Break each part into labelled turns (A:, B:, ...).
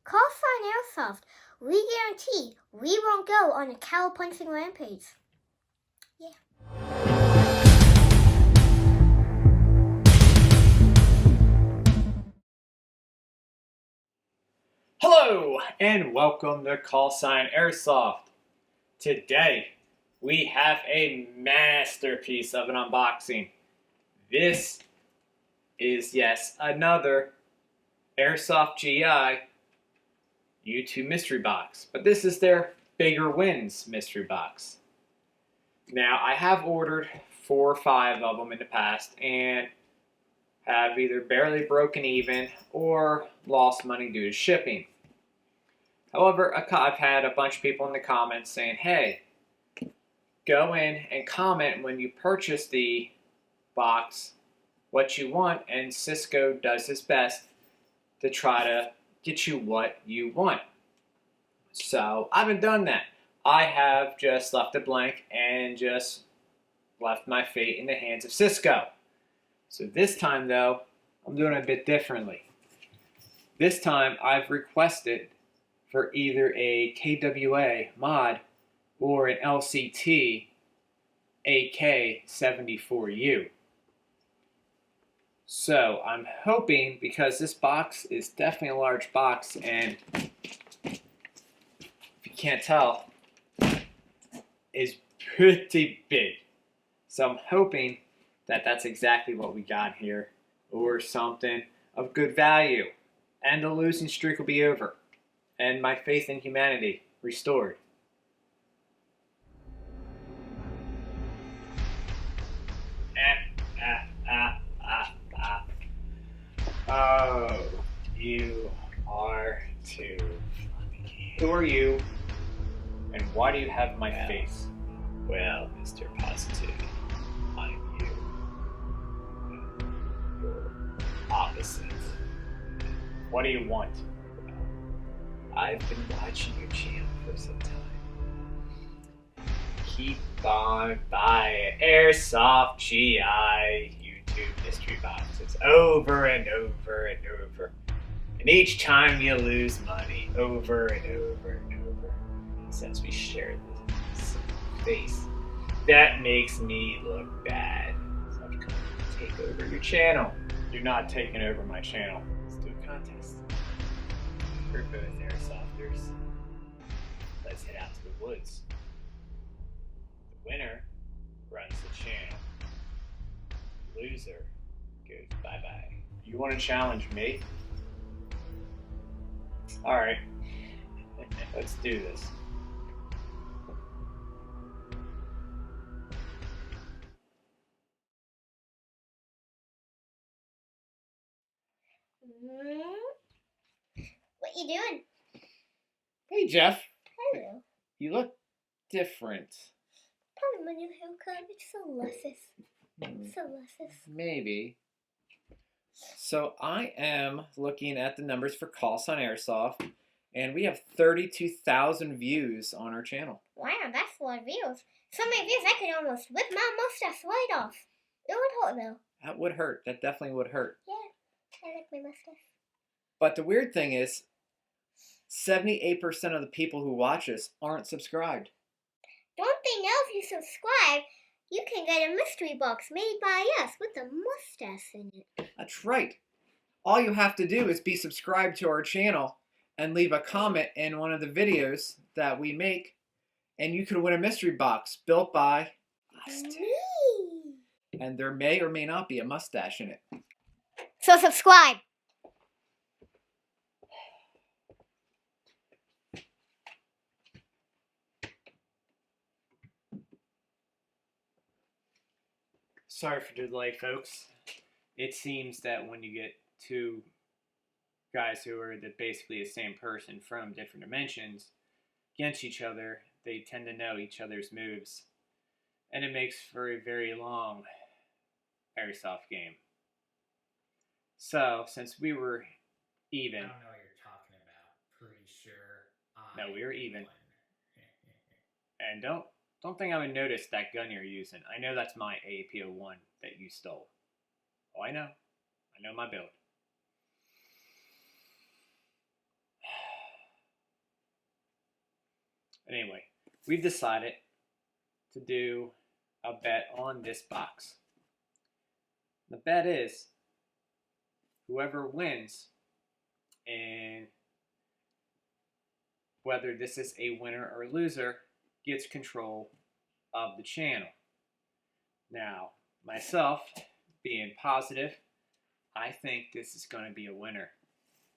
A: Callsign Airsoft. We guarantee we won't go on a cow punching rampage. Yeah.
B: Hello and welcome to Callsign Airsoft. Today we have a masterpiece of an unboxing. This is, yes, another AirsoftGI YouTube mystery box, but this is their Bigger Wins mystery box. Now, I have ordered 4 or 5 of them in the past and have either barely broken even or lost money due to shipping. However, I've had a bunch of people in the comments saying, hey, go in and comment when you purchase the box what you want, and Cisco does his best to try to get you what you want. So I haven't done that. I have just left it blank and just left my fate in the hands of Cisco. So this time, though, I'm doing it a bit differently. This time I've requested for either a KWA mod or an LCT AK-74U. So I'm hoping, because this box is definitely a large box, and if you can't tell, is pretty big. So I'm hoping that that's exactly what we got here, or something of good value, and the losing streak will be over, and my faith in humanity restored. Oh, you are too funny. Who are you, and why do you have my face?
C: Well, Mr. Positivity, I'm you. You're opposite.
B: What do you want?
C: I've been watching your channel for some time. Keep on buying AirsoftGI YouTube mystery boxes over and over and over. And each time you lose money over and over and over. And since we shared this face, that makes me look bad. So I've come to take over your channel.
B: You're not taking over my channel.
C: Let's do a contest. We're both airsofters. Let's head out to the woods. The winner runs the channel. Loser goes bye-bye.
B: You want to challenge me? Alright. Let's do this.
A: What you doing?
B: Hey, Jeff.
A: Hello.
B: You look different.
A: Probably my new haircut. It's so luscious. So luscious.
B: Maybe. So I am looking at the numbers for Callsign Airsoft, and we have 32,000 views on our channel.
A: Wow, that's a lot of views. So many views I could almost whip my mustache right off. It would hurt though.
B: That would hurt. That definitely would hurt.
A: Yeah, I like my mustache.
B: But the weird thing is, 78% of the people who watch us aren't subscribed.
A: Don't they know if you subscribe, you can get a mystery box made by us with a mustache in it?
B: That's right. All you have to do is be subscribed to our channel and leave a comment in one of the videos that we make, and you could win a mystery box built by us.
A: Me.
B: And there may or may not be a mustache in it.
A: So subscribe.
B: Sorry for the delay, folks. It seems that when you get two guys who are basically the same person from different dimensions against each other, they tend to know each other's moves. And it makes for a very long airsoft game. So, since we were even...
D: I don't know what you're talking about. Pretty sure
B: No, we were even. And don't think I would notice that gun you're using. I know that's my AAP-01 that you stole. Oh, I know. I know my build. Anyway, we've decided to do a bet on this box. The bet is whoever wins, and whether this is a winner or loser, gets control of the channel. Now, myself, being positive, I think this is going to be a winner.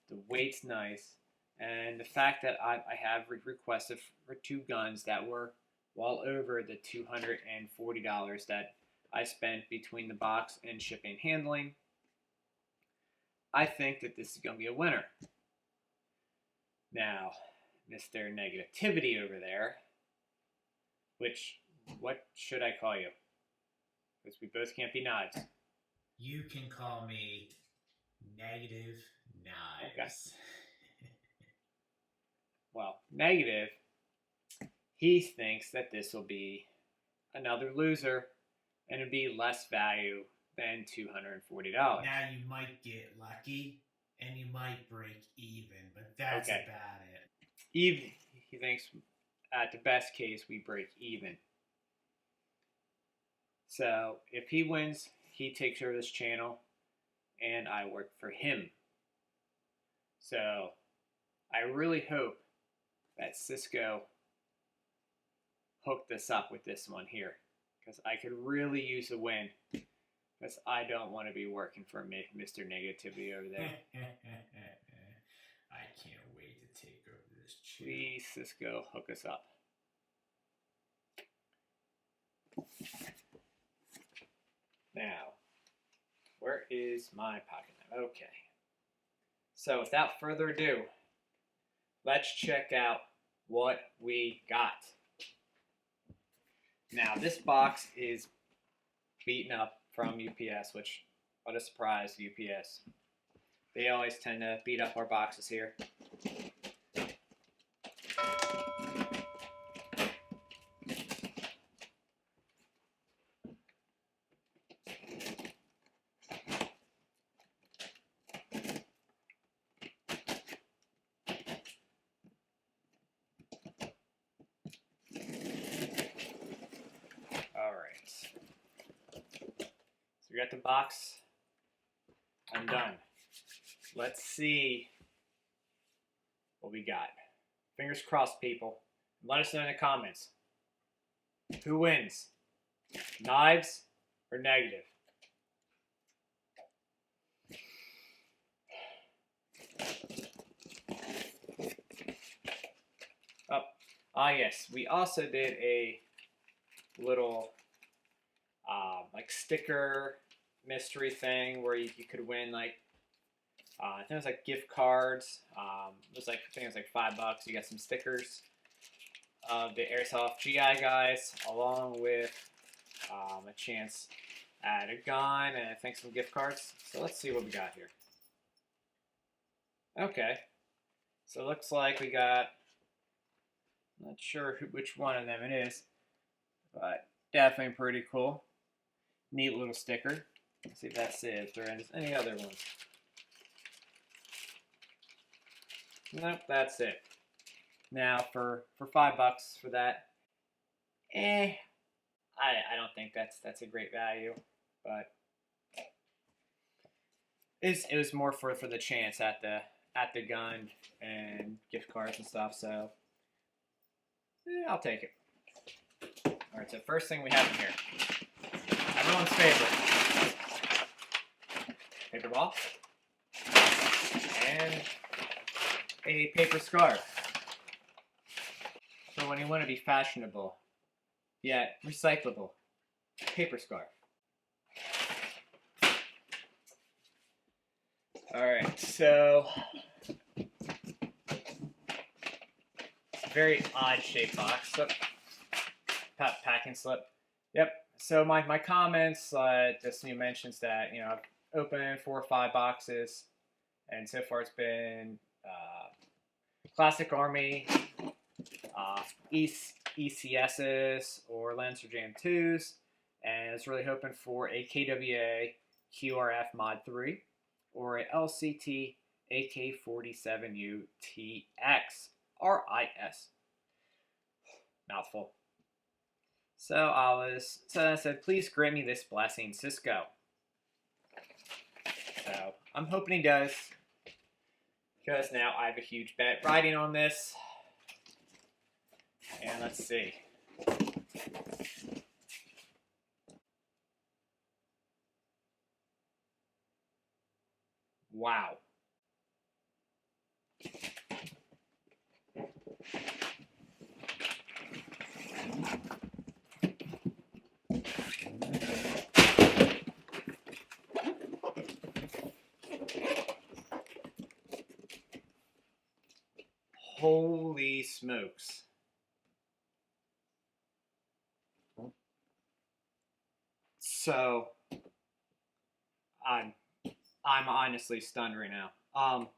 B: The weight's nice, and the fact that I have requested for 2 guns that were well over the $240 that I spent between the box and shipping and handling, I think that this is going to be a winner. Now, Mr. Negativity over there, what should I call you? Because we both can't be knives.
D: You can call me Negative Knives.
B: Okay. Well, Negative, he thinks that this will be another loser and it'll be less value than $240.
D: Now you might get lucky and you might break even, but that's
B: Okay.
D: about it.
B: Even, he thinks at the best case we break even. So if he wins, he takes over this channel and I work for him. So I really hope that Cisco hooked this up with this one here, because I could really use a win, because I don't want to be working for Mr. Negativity over there.
D: I can't wait to take over this channel.
B: Please, Cisco, hook us up. Now, where is my pocket knife? Okay. So without further ado, let's check out what we got. Now, this box is beaten up from UPS, which, what a surprise, UPS. They always tend to beat up our boxes here. We got the box undone. Let's see what we got. Fingers crossed, people. Let us know in the comments. Who wins? Knives or Negative? Yes. We also did a little like sticker mystery thing where you could win like I think it was like gift cards. It was like, I think it was like $5. You got some stickers of the AirsoftGI guys, along with a chance at a gun and I think some gift cards. So let's see what we got here. Okay, so it looks like we got, not sure which one of them it is, but definitely pretty cool. Neat little sticker. Let's see if that's it. If there is any other ones. Nope, that's it. Now for $5 for that, I don't think that's a great value, but it was more for the chance at the gun and gift cards and stuff. So I'll take it. All right. So first thing we have in here, everyone's favorite, paper ball and a paper scarf. So when you want to be fashionable, yet recyclable, paper scarf. Alright, so it's a very odd shaped box. So, packing slip. Yep. So my comments, just mentions that, you know, I've opened 4 or 5 boxes, and so far it's been Classic Army, ECSs or Lancer Jam 2s, and I was really hoping for a KWA QRF Mod 3 or a LCT AK-47U TX RIS. Mouthful. So I said, please grant me this blessing, Cisco. So I'm hoping he does, because now I have a huge bet riding on this. And let's see. Wow. Holy smokes. So I'm honestly stunned right now.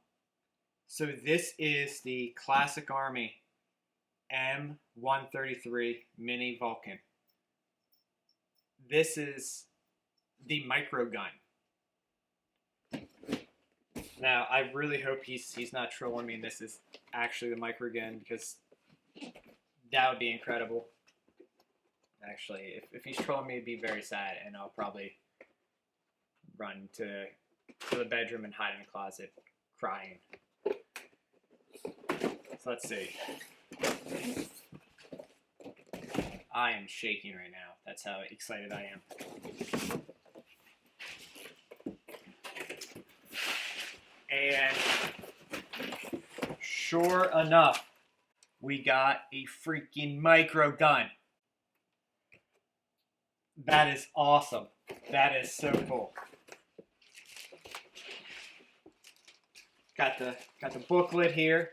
B: So this is the Classic Army M133 Mini Vulcan. This is the micro gun. Now, I really hope he's not trolling me and this is actually the micro gun, because that would be incredible. Actually, if he's trolling me, it'd be very sad, and I'll probably run to the bedroom and hide in the closet crying. So let's see. I am shaking right now. That's how excited I am. And sure enough, we got a freaking micro gun. That is awesome. That is so cool. Got the booklet here,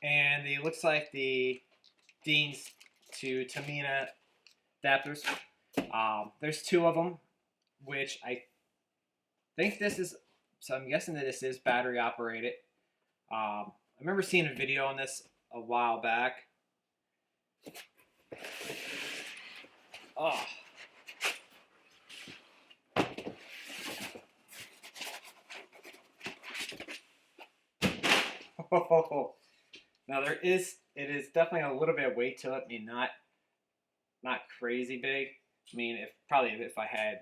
B: and it looks like the Dean's to Tamina adapters. There's two of them, which I think this is. So I'm guessing that this is battery operated. I remember seeing a video on this a while back. Oh. Now it is definitely a little bit of weight to it. I mean, not crazy big. I mean, if I had,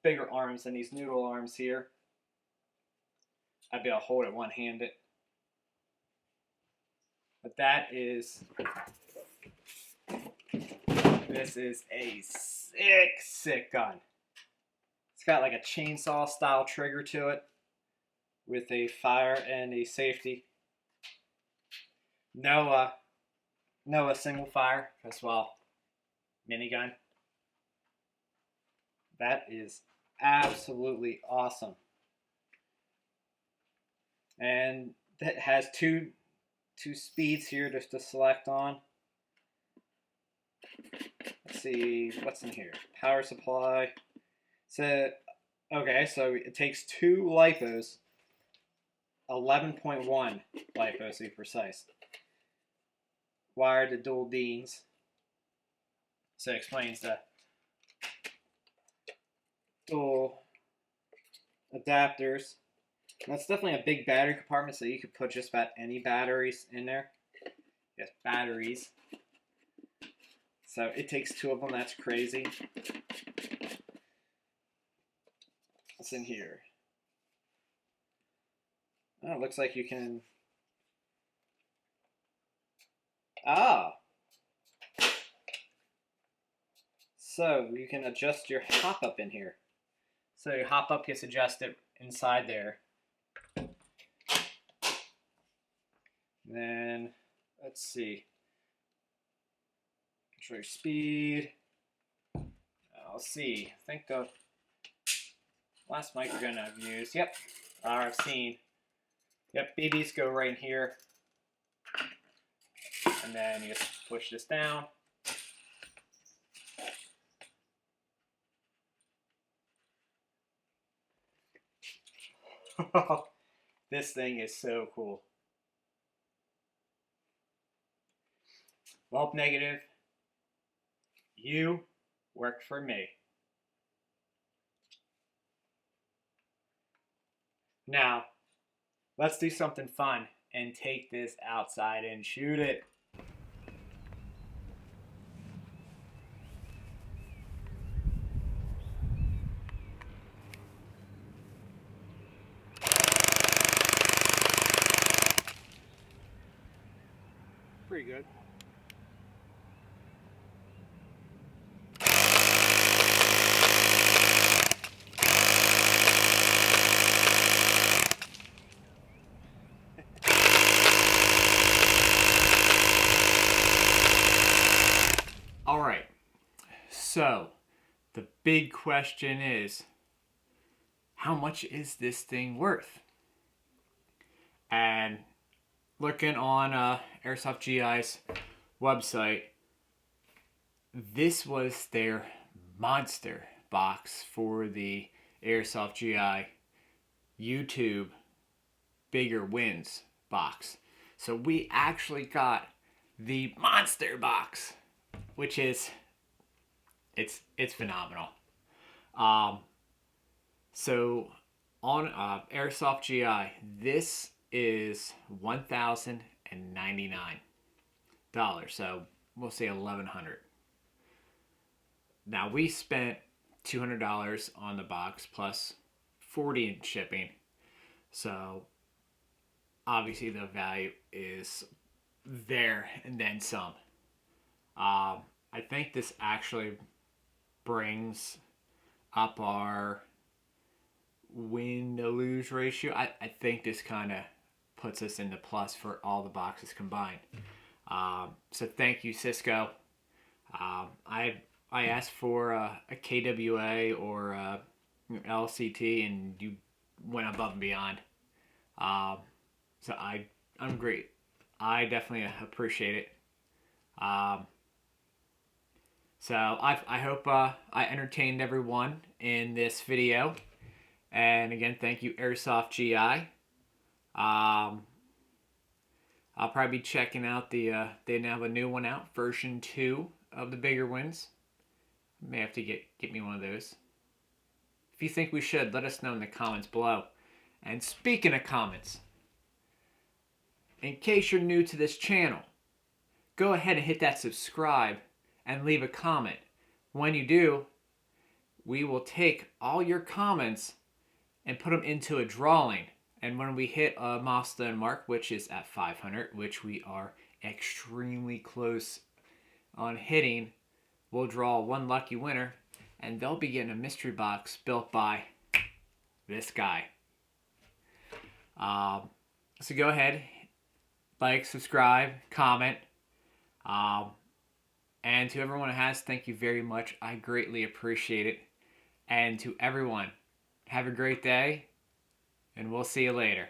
B: bigger arms than these noodle arms here, I'd be able to hold it one-handed. But this is a sick gun. It's got like a chainsaw style trigger to it with a fire and a safety. No single fire as well. Minigun. That is absolutely awesome. And it has two speeds here just to select on. Let's see what's in here. Power supply. So it takes two LiPos, 11.1 LiPos to be precise. Wired to dual Deans. So it explains the dual adapters. And that's definitely a big battery compartment, so you could put just about any batteries in there. Yes, batteries. So it takes two of them. That's crazy. What's in here? Oh, it looks like you can. So you can adjust your hop up in here. So your hop up gets adjusted inside there. Then let's see. Control your speed. I'll see. I think the last microgun I've used. Yep. I've seen. Yep, BBs go right in here. And then you just push this down. This thing is so cool. Well, negative. You worked for me. Now, let's do something fun and take this outside and shoot it.
E: pretty good.
B: All right. So, the big question is, how much is this thing worth? And looking on AirsoftGI's website, this was their monster box for the AirsoftGI YouTube Bigger Wins box. So we actually got the monster box, which is it's phenomenal. So on AirsoftGI, this is $1,099. So we'll say $1,100. Now we spent $200 on the box plus $40 in shipping. So obviously the value is there and then some. I think this actually brings up our win to lose ratio. I think this kind of puts us in the plus for all the boxes combined. So thank you, Cisco. I asked for a KWA or a LCT, and you went above and beyond. So I'm great. I definitely appreciate it. So I hope I entertained everyone in this video. And again, thank you, AirsoftGI. I'll probably be checking out they now have a new one out, version 2 of the Bigger Wins. May have to get me one of those. If you think we should, let us know in the comments below. And speaking of comments, in case you're new to this channel, go ahead and hit that subscribe and leave a comment. When you do, we will take all your comments and put them into a drawing. And when we hit a milestone mark, which is at 500, which we are extremely close on hitting, we'll draw one lucky winner, and they'll be getting a mystery box built by this guy. So go ahead, like, subscribe, comment. And to everyone who has, thank you very much. I greatly appreciate it. And to everyone, have a great day, and we'll see you later.